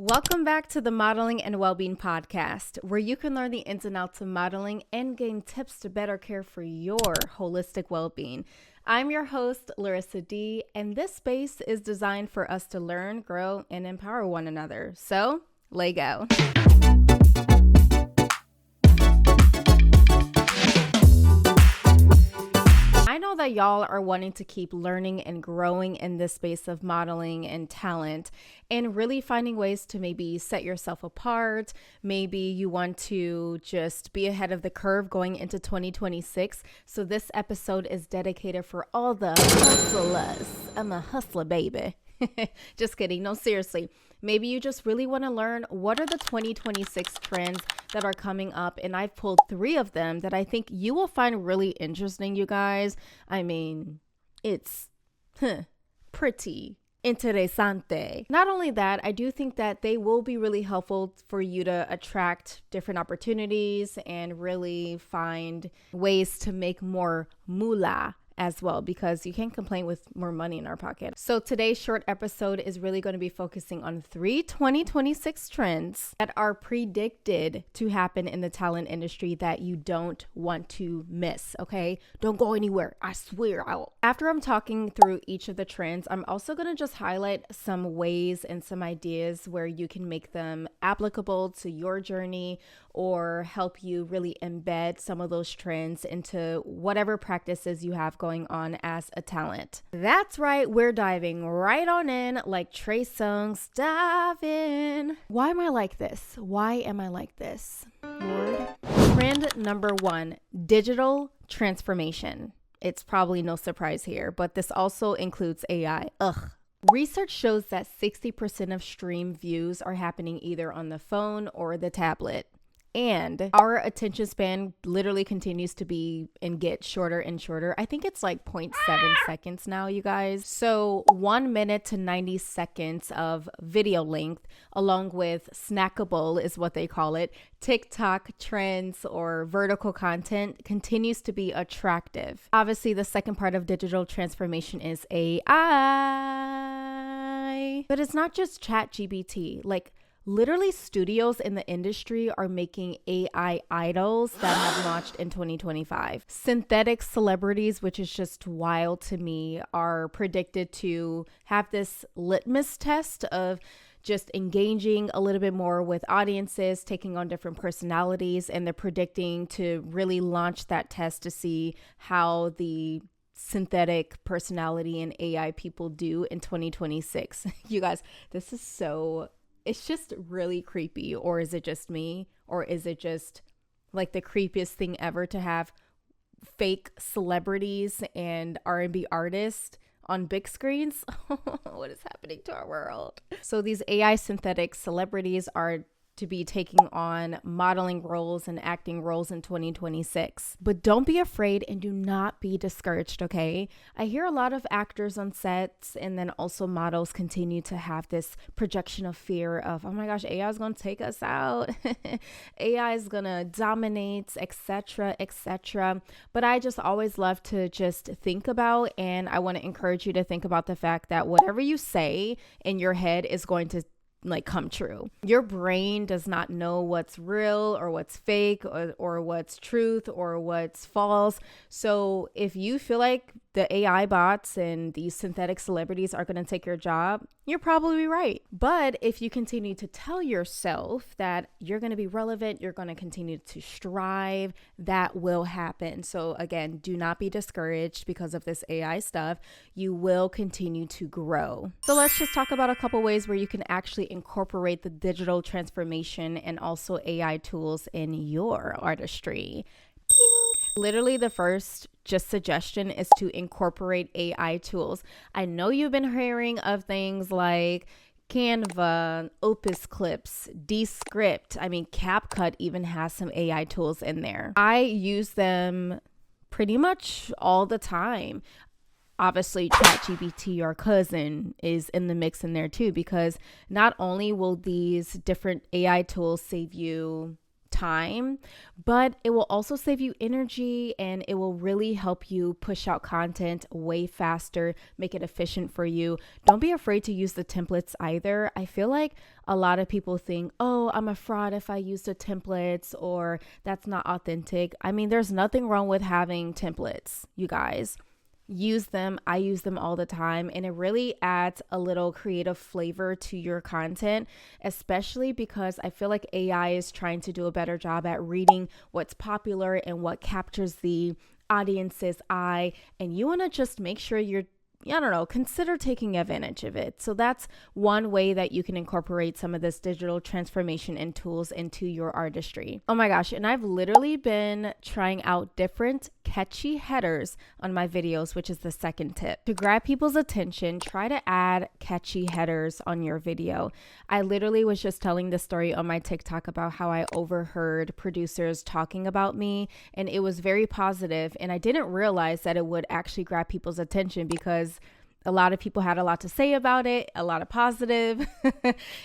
Welcome back to the Modeling and Wellbeing podcast, where you can learn the ins and outs of modeling and gain tips to better care for your holistic well-being. I'm your host, Larissa D, and this space is designed for us to learn, grow, and empower one another. So, let's go. I know that y'all are wanting to keep learning and growing in this space of modeling and talent and really finding ways to maybe set yourself apart. Maybe you want to just be ahead of the curve going into 2026. So this episode is dedicated for all the hustlers. I'm a hustler, baby. Just kidding. No, seriously. Maybe you just really want to learn what are the 2026 trends that are coming up. And I've pulled 3 of them that I think you will find really interesting, you guys. I mean, it's pretty interesante. Not only that, I do think that they will be really helpful for you to attract different opportunities and really find ways to make more moolah as well, because you can't complain with more money in our pocket. So today's short episode is really going to be focusing on 3 2026 trends that are predicted to happen in the talent industry that you don't want to miss, okay? Don't go anywhere. I swear I will. After I'm talking through each of the trends, I'm also going to just highlight some ways and some ideas where you can make them applicable to your journey or help you really embed some of those trends into whatever practices you have going on as a talent. That's right, we're diving right on in like Trey Songz, dive in. Why am I like this? Why am I like this? Lord. Trend number 1, digital transformation. It's probably no surprise here, but this also includes AI. Research shows that 60% of stream views are happening either on the phone or the tablet. And our attention span literally continues to be and get shorter and shorter. I think it's like 0.7 seconds now, you guys. So 1 minute to 90 seconds of video length, along with snackable is what they call it, TikTok trends or vertical content continues to be attractive. Obviously, the second part of digital transformation is AI. But it's not just ChatGPT. Like, literally, studios in the industry are making AI idols that have launched in 2025. Synthetic celebrities, which is just wild to me, are predicted to have this litmus test of just engaging a little bit more with audiences, taking on different personalities, and they're predicting to really launch that test to see how the synthetic personality and AI people do in 2026. You guys, this is so... it's just really creepy. Or is it just me? Or is it just like the creepiest thing ever to have fake celebrities and R&B artists on big screens? What is happening to our world? So these AI synthetic celebrities are to be taking on modeling roles and acting roles in 2026. But don't be afraid and do not be discouraged, okay? I hear a lot of actors on sets and then also models continue to have this projection of fear of, oh my gosh, AI is going to take us out. AI is going to dominate, etc., etc. But I just always love to just think about, and I want to encourage you to think about the fact that whatever you say in your head is going to come true. Your brain does not know what's real or what's fake or what's truth or what's false. So if you feel like the AI bots and these synthetic celebrities are going to take your job, you're probably right. But if you continue to tell yourself that you're going to be relevant, you're going to continue to strive, that will happen. So again, do not be discouraged because of this AI stuff. You will continue to grow. So let's just talk about a couple ways where you can actually incorporate the digital transformation and also AI tools in your artistry. Ding. Literally the first just suggestion is to incorporate AI tools. I know you've been hearing of things like Canva, Opus Clips, Descript. I mean, CapCut even has some AI tools in there. I use them pretty much all the time. Obviously, ChatGPT, our cousin, is in the mix in there too, because not only will these different AI tools save you time, but it will also save you energy and it will really help you push out content way faster, make it efficient for you. Don't be afraid to use the templates either. I feel like a lot of people think, oh, I'm a fraud if I use the templates, or that's not authentic. I mean, there's nothing wrong with having templates, you guys. Use them. I use them all the time, and it really adds a little creative flavor to your content, especially because I feel like AI is trying to do a better job at reading what's popular and what captures the audience's eye, and you want to just make sure consider taking advantage of it. So that's one way that you can incorporate some of this digital transformation and tools into your artistry. Oh my gosh. And I've literally been trying out different catchy headers on my videos, which is the second tip. To grab people's attention, try to add catchy headers on your video. I literally was just telling the story on my TikTok about how I overheard producers talking about me, and it was very positive, and I didn't realize that it would actually grab people's attention because a lot of people had a lot to say about it, a lot of positive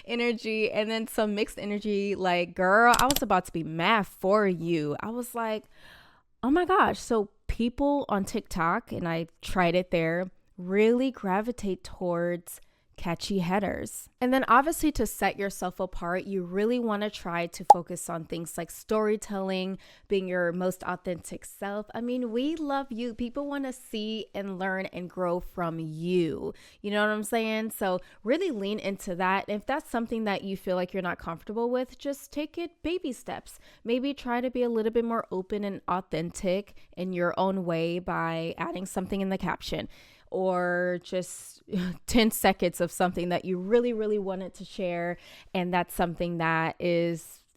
energy, and then some mixed energy. Like, girl, I was about to be mad for you. I was like, oh my gosh. So people on TikTok, and I tried it there, really gravitate towards catchy headers. And then obviously, to set yourself apart, you really want to try to focus on things like storytelling, being your most authentic self. I mean, we love you. People want to see and learn and grow from you. You know what I'm saying? So really lean into that. If that's something that you feel like you're not comfortable with, just take it baby steps. Maybe try to be a little bit more open and authentic in your own way by adding something in the caption, or just 10 seconds of something that you really, really wanted to share. And that's something that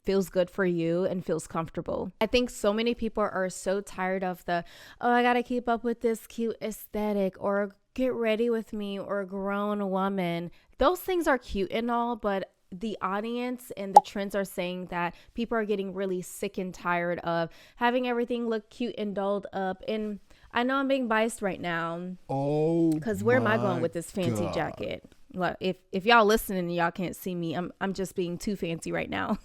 feels good for you and feels comfortable. I think so many people are so tired of I got to keep up with this cute aesthetic, or get ready with me, or grown woman. Those things are cute and all, but the audience and the trends are saying that people are getting really sick and tired of having everything look cute and dolled up. And I know I'm being biased right now. Oh, because where am I going with this fancy jacket? Well, if y'all listening and y'all can't see me, I'm just being too fancy right now.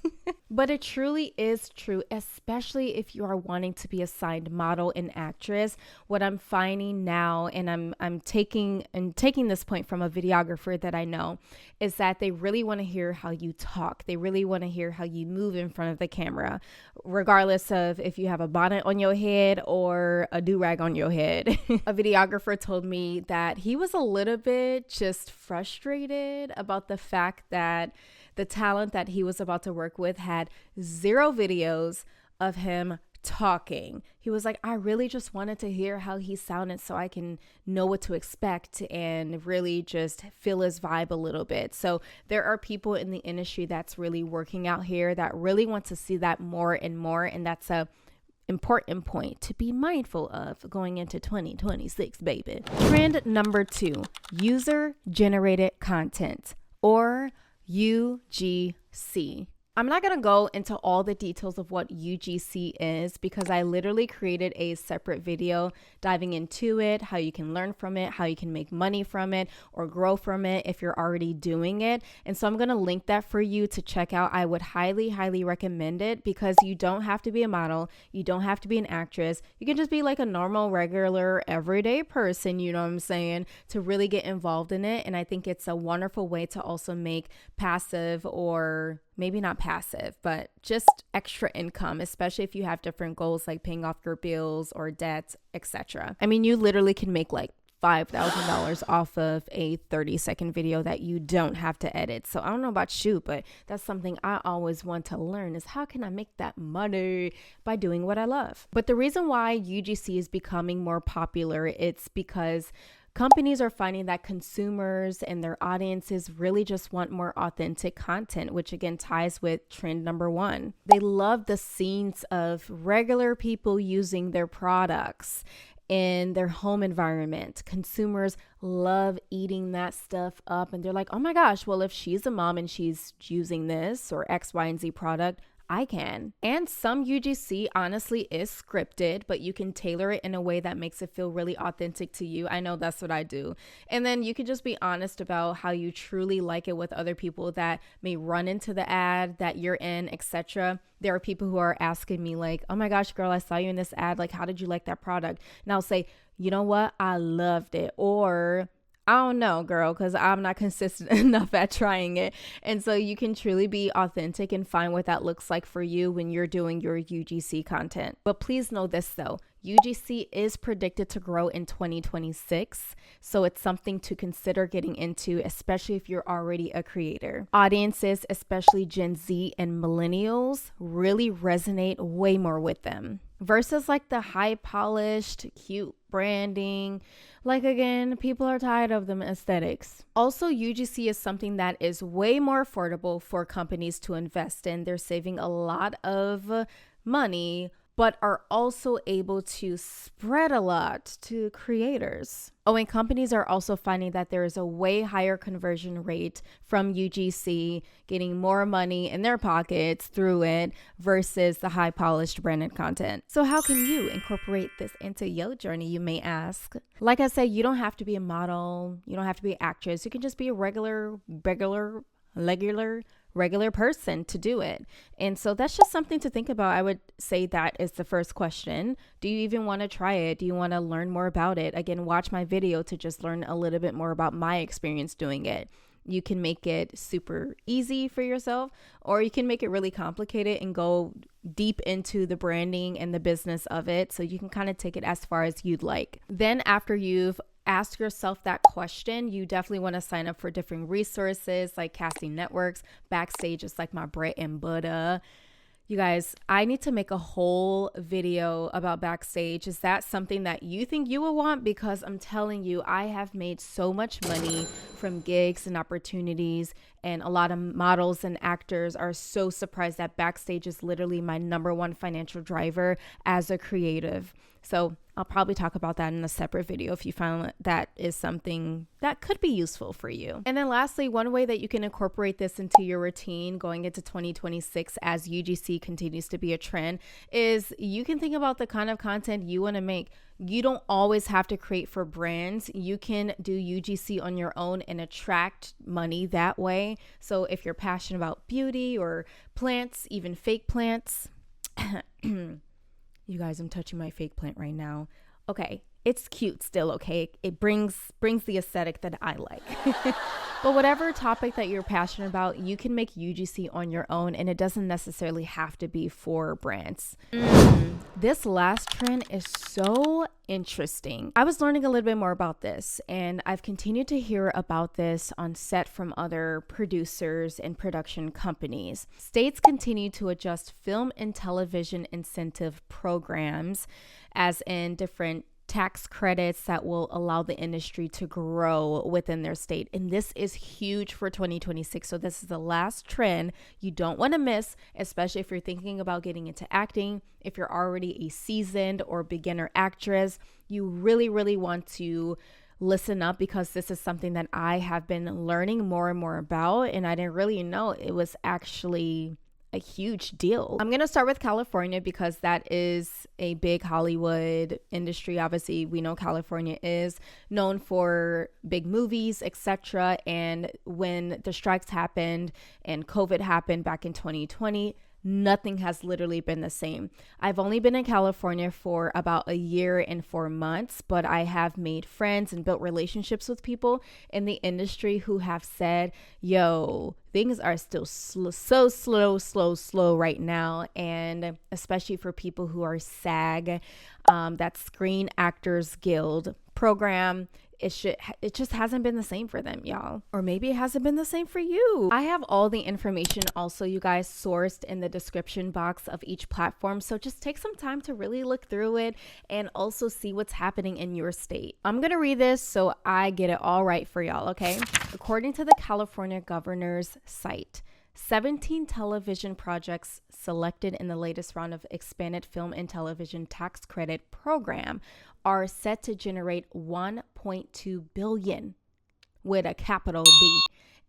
But it truly is true, especially if you are wanting to be a signed model and actress. What I'm finding now, and I'm taking this point from a videographer that I know, is that they really want to hear how you talk. They really want to hear how you move in front of the camera, regardless of if you have a bonnet on your head or a do-rag on your head. A videographer told me that he was a little bit just frustrated about the fact that the talent that he was about to work with had 0 videos of him talking. He was like, I really just wanted to hear how he sounded so I can know what to expect and really just feel his vibe a little bit. So there are people in the industry that's really working out here that really want to see that more and more. And that's a important point to be mindful of going into 2026, baby. Trend number 2, user generated content, or UGC. I'm not going to go into all the details of what UGC is because I literally created a separate video diving into it, how you can learn from it, how you can make money from it or grow from it if you're already doing it. And so I'm going to link that for you to check out. I would highly, highly recommend it because you don't have to be a model. You don't have to be an actress. You can just be like a normal, regular, everyday person, you know what I'm saying, to really get involved in it. And I think it's a wonderful way to also make passive, or maybe not passive, but just extra income, especially if you have different goals like paying off your bills or debts, etc. I mean, you literally can make like $5,000 off of a 30-second video that you don't have to edit. So I don't know about you, but that's something I always want to learn, is how can I make that money by doing what I love? But the reason why UGC is becoming more popular, it's because companies are finding that consumers and their audiences really just want more authentic content, which again ties with trend number 1. They love the scenes of regular people using their products in their home environment. Consumers love eating that stuff up, and they're like, oh my gosh, well, if she's a mom and she's using this or X, Y, and Z product, I can. And some UGC honestly is scripted, but you can tailor it in a way that makes it feel really authentic to you. I know that's what I do. And then you can just be honest about how you truly like it with other people that may run into the ad that you're in, etc. There are people who are asking me like, oh my gosh, girl, I saw you in this ad. Like, how did you like that product? And I'll say, you know what? I loved it. Or I don't know, girl, because I'm not consistent enough at trying it. And so you can truly be authentic and find what that looks like for you when you're doing your UGC content. But please know this though, UGC is predicted to grow in 2026. So it's something to consider getting into, especially if you're already a creator. Audiences, especially Gen Z and millennials, really resonate way more with them versus like the high polished, cute branding. Like, again, people are tired of them aesthetics. Also, UGC is something that is way more affordable for companies to invest in. They're saving a lot of money, but are also able to spread a lot to creators. Oh, and companies are also finding that there is a way higher conversion rate from UGC, getting more money in their pockets through it versus the high polished branded content. So how can you incorporate this into your journey, you may ask? Like I said, you don't have to be a model. You don't have to be an actress. You can just be a regular person to do it. And so that's just something to think about. I would say that is the first question. Do you even want to try it? Do you want to learn more about it? Again, watch my video to just learn a little bit more about my experience doing it. You can make it super easy for yourself, or you can make it really complicated and go deep into the branding and the business of it. So you can kind of take it as far as you'd like. Then after you've ask yourself that question, you definitely want to sign up for different resources like casting networks. Backstage is like my bread and butter. You guys, I need to make a whole video about Backstage. Is that something that you think you will want? Because I'm telling you, I have made so much money from gigs and opportunities, and a lot of models and actors are so surprised that Backstage is literally my number one financial driver as a creative. So I'll probably talk about that in a separate video if you find that is something that could be useful for you. And then lastly, one way that you can incorporate this into your routine going into 2026 as UGC continues to be a trend is you can think about the kind of content you want to make. You don't always have to create for brands. You can do UGC on your own and attract money that way. So if you're passionate about beauty or plants, even fake plants, you guys, I'm touching my fake plant right now. Okay, it's cute still, okay? It brings the aesthetic that I like. But whatever topic that you're passionate about, you can make UGC on your own, and it doesn't necessarily have to be for brands. This last trend is so interesting. I was learning a little bit more about this, and I've continued to hear about this on set from other producers and production companies. States continue to adjust film and television incentive programs, as in different tax credits that will allow the industry to grow within their state. And this is huge for 2026. So this is the last trend you don't want to miss, especially if you're thinking about getting into acting. If you're already a seasoned or beginner actress, you really, really want to listen up, because this is something that I have been learning more and more about, and I didn't really know it was actually a huge deal. I'm going to start with California because that is a big Hollywood industry. Obviously, we know California is known for big movies, etc. And when the strikes happened and COVID happened back in 2020, nothing has literally been the same. I've only been in California for about a year and 4 months, but I have made friends and built relationships with people in the industry who have said, yo, things are still so slow right now. And especially for people who are SAG, that Screen Actors Guild program, it just hasn't been the same for them, y'all. Or maybe it hasn't been the same for you. I have all the information also, you guys, sourced in the description box of each platform. So just take some time to really look through it and also see what's happening in your state. I'm going to read this so I get it all right for y'all, okay? According to the California governor's site, 17 television projects selected in the latest round of expanded film and television tax credit program are set to generate $1.2 billion with a capital B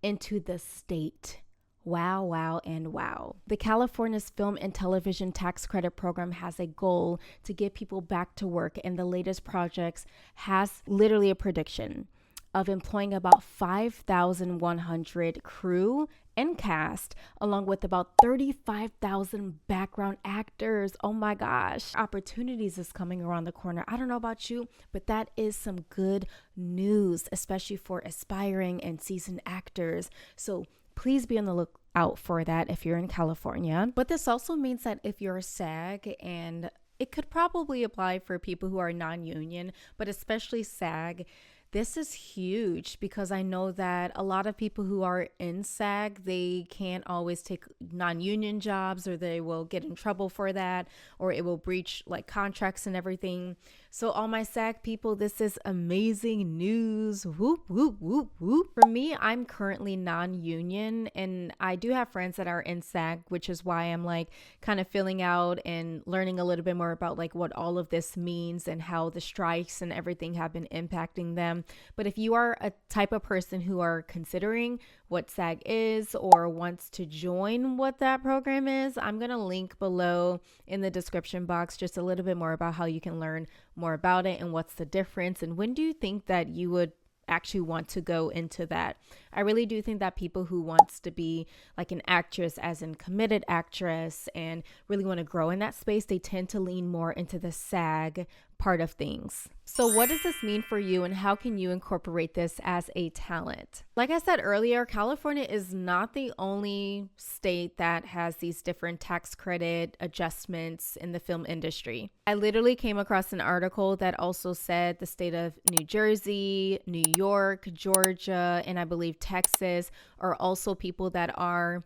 into the state. Wow, wow, and wow. The California's Film and Television Tax Credit Program has a goal to get people back to work, and the latest projects has literally a prediction of employing about 5,100 crew and cast, along with about 35,000 background actors. Oh my gosh, opportunities is coming around the corner. I don't know about you, but that is some good news, especially for aspiring and seasoned actors. So please be on the lookout for that if you're in California. But this also means that if you're a SAG, and it could probably apply for people who are non-union, but especially SAG, this is huge because I know that a lot of people who are in SAG, they can't always take non-union jobs, or they will get in trouble for that, or it will breach like contracts and everything. So all my SAG people, this is amazing news. Whoop, whoop, whoop, whoop. For me, I'm currently non-union, and I do have friends that are in SAG, which is why I'm like kind of filling out and learning a little bit more about like what all of this means and how the strikes and everything have been impacting them. But if you are a type of person who are considering what SAG is or wants to join what that program is, I'm going to link below in the description box just a little bit more about how you can learn more about it and what's the difference, and when do you think that you would actually want to go into that. I really do think that people who wants to be like an actress, as in committed actress, and really want to grow in that space, they tend to lean more into the SAG part of things. So what does this mean for you, and how can you incorporate this as a talent? Like I said earlier, California is not the only state that has these different tax credit adjustments in the film industry. I literally came across an article that also said the state of New Jersey, New York, Georgia, and I believe Texas are also people that are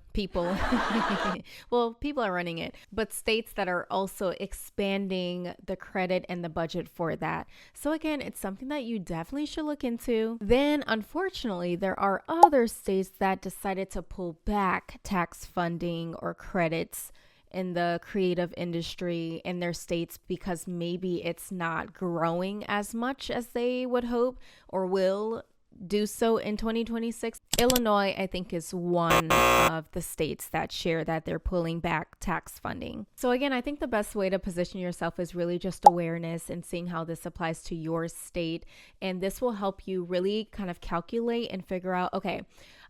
well, people are running it, but states that are also expanding the credit and the budget for that. So again, it's something that you definitely should look into. Then unfortunately, there are other states that decided to pull back tax funding or credits in the creative industry in their states because maybe it's not growing as much as they would hope or will do so in 2026. Illinois, I think, is one of the states that share that they're pulling back tax funding. So again, I think the best way to position yourself is really just awareness and seeing how this applies to your state. And this will help you really kind of calculate and figure out, okay,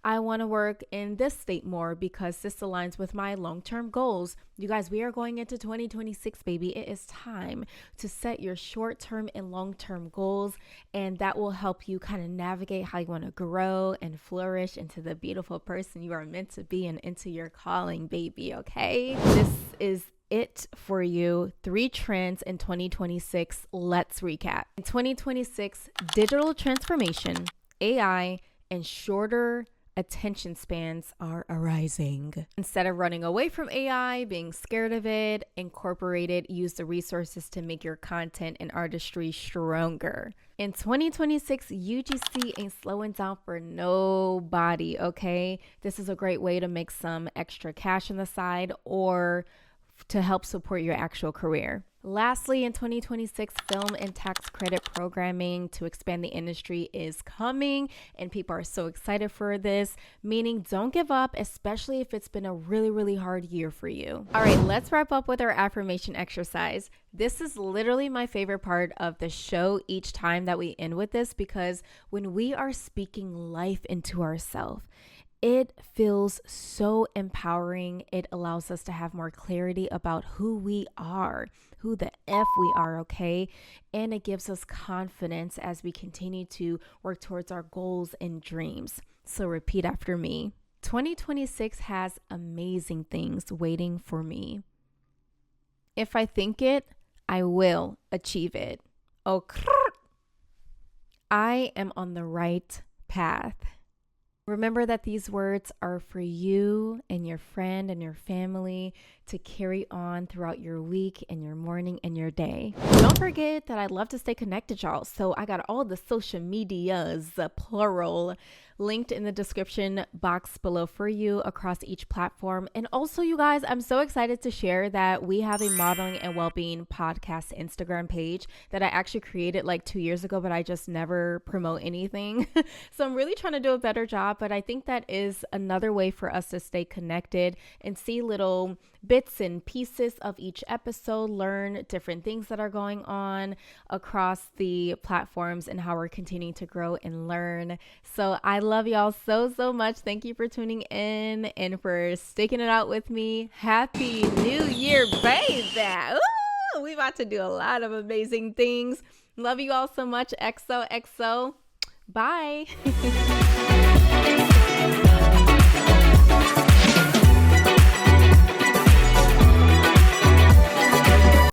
I want to work in this state more because this aligns with my long-term goals. You guys, we are going into 2026, baby. It is time to set your short-term and long-term goals, and that will help you kind of navigate how you want to grow and flourish into the beautiful person you are meant to be and into your calling, baby, okay? This is it for you. 3 trends in 2026. Let's recap. In 2026, digital transformation, AI, and shorter attention spans are arising. Instead of running away from AI, being scared of it, incorporate it, use the resources to make your content and artistry stronger. In 2026, UGC ain't slowing down for nobody, okay? This is a great way to make some extra cash on the side or to help support your actual career. Lastly, in 2026, film and tax credit programming to expand the industry is coming, and people are so excited for this, meaning don't give up, especially if it's been a really, really hard year for you. All right, let's wrap up with our affirmation exercise. This is literally my favorite part of the show each time that we end with this, because when we are speaking life into ourselves, it feels so empowering. It allows us to have more clarity about who we are, who the F we are, okay? And it gives us confidence as we continue to work towards our goals and dreams. So repeat after me. 2026 has amazing things waiting for me. If I think it, I will achieve it. Oh, I am on the right path. Remember that these words are for you and your friend and your family to carry on throughout your week and your morning and your day. Don't forget that I'd love to stay connected, y'all. So I got all the social medias, plural, linked in the description box below for you across each platform. And also, you guys, I'm so excited to share that we have a Modeling and Wellbeing podcast Instagram page that I actually created like 2 years ago, but I just never promote anything. So I'm really trying to do a better job, but I think that is another way for us to stay connected and see little bits and pieces of each episode, learn different things that are going on across the platforms and how we're continuing to grow and learn. So I love y'all so much. Thank you for tuning in and for sticking it out with me. Happy New Year, baby. Ooh, we about to do a lot of amazing things. Love you all so much. XOXO. Bye.